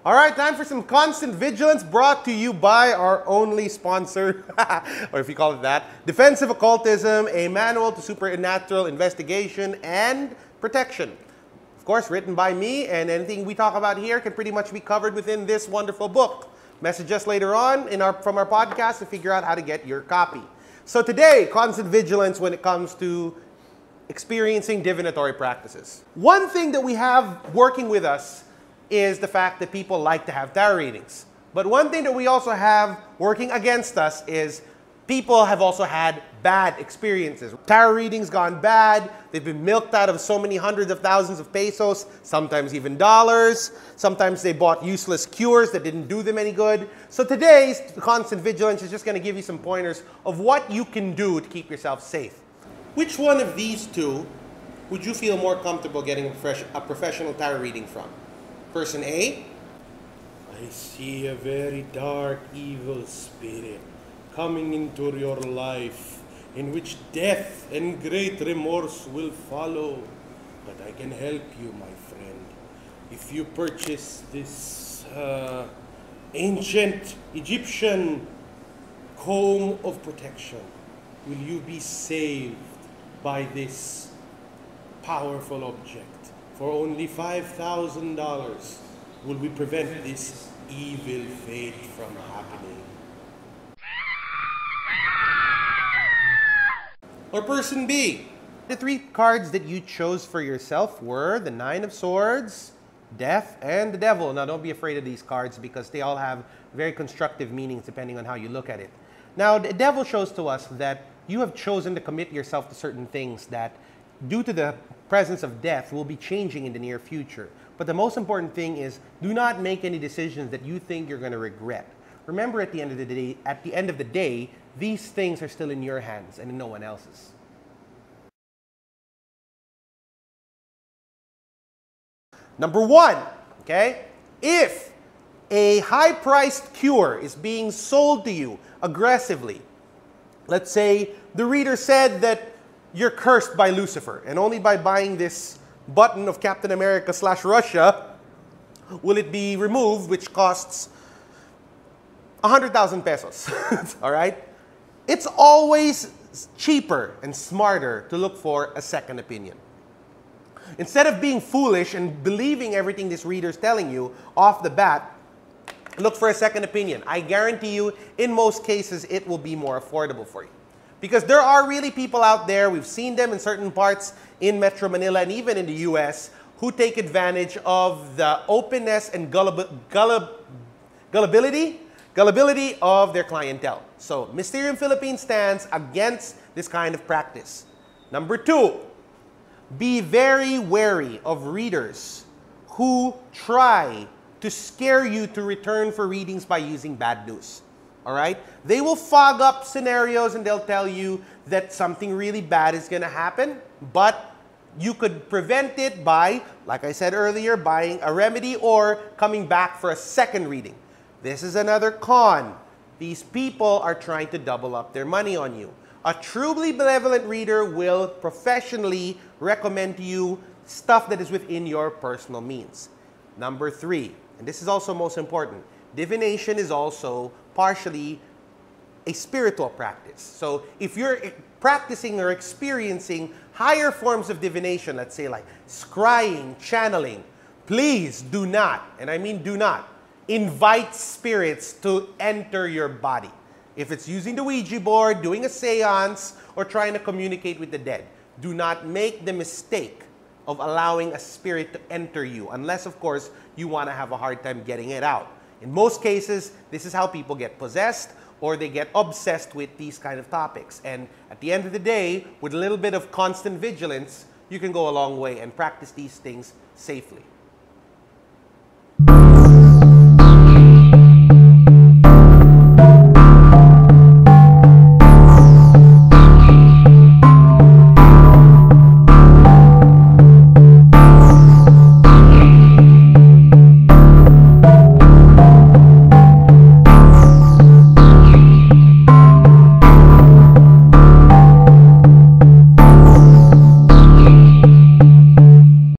All right, time for some Constant Vigilance brought to you by our only sponsor, or if you call it that, Defensive Occultism, a manual to supernatural investigation and protection. Of course, written by me, and anything we talk about here can pretty much be covered within this wonderful book. Message us later on from our podcast to figure out how to get your copy. So today, Constant Vigilance when it comes to experiencing divinatory practices. One thing that we have working with us is the fact that people like to have tarot readings. But one thing that we also have working against us is people have also had bad experiences. Tarot readings gone bad, they've been milked out of so many hundreds of thousands of pesos, sometimes even dollars. Sometimes they bought useless cures that didn't do them any good. So today's Constant Vigilance is just going to give you some pointers of what you can do to keep yourself safe. Which one of these two would you feel more comfortable getting a professional tarot reading from? Person A? I see a very dark, evil spirit coming into your life, in which death and great remorse will follow. But I can help you, my friend. If you purchase this ancient Egyptian comb of protection, will you be saved by this powerful object? For only $5,000 will we prevent this evil fate from happening. Or person B. The three cards that you chose for yourself were the Nine of Swords, Death, and the Devil. Now don't be afraid of these cards because they all have very constructive meanings depending on how you look at it. Now the Devil shows to us that you have chosen to commit yourself to certain things that, due to the presence of death, will be changing in the near future. But the most important thing is, do not make any decisions that you think you're going to regret. Remember, at the end of the day, these things are still in your hands and in no one else's. Number one, okay? If a high-priced cure is being sold to you aggressively, let's say the reader said that you're cursed by Lucifer, and only by buying this button of Captain America / Russia will it be removed, which costs 100,000 pesos. All right? It's always cheaper and smarter to look for a second opinion. Instead of being foolish and believing everything this reader is telling you off the bat, look for a second opinion. I guarantee you, in most cases, it will be more affordable for you. Because there are really people out there, we've seen them in certain parts in Metro Manila and even in the US, who take advantage of the openness and gullibility of their clientele. So Mysterium Philippines stands against this kind of practice. Number two, be very wary of readers who try to scare you to return for readings by using bad news. All right? They will fog up scenarios and they'll tell you that something really bad is going to happen, but you could prevent it by, like I said earlier, buying a remedy or coming back for a second reading. This is another con. These people are trying to double up their money on you. A truly benevolent reader will professionally recommend to you stuff that is within your personal means. Number three, and this is also most important, divination is also partially a spiritual practice. So if you're practicing or experiencing higher forms of divination, let's say like scrying, channeling, please do not, and I mean do not, invite spirits to enter your body. If it's using the Ouija board, doing a seance, or trying to communicate with the dead, do not make the mistake of allowing a spirit to enter you, unless, of course, you want to have a hard time getting it out. In most cases, this is how people get possessed or they get obsessed with these kind of topics. And at the end of the day, with a little bit of constant vigilance, you can go a long way and practice these things safely.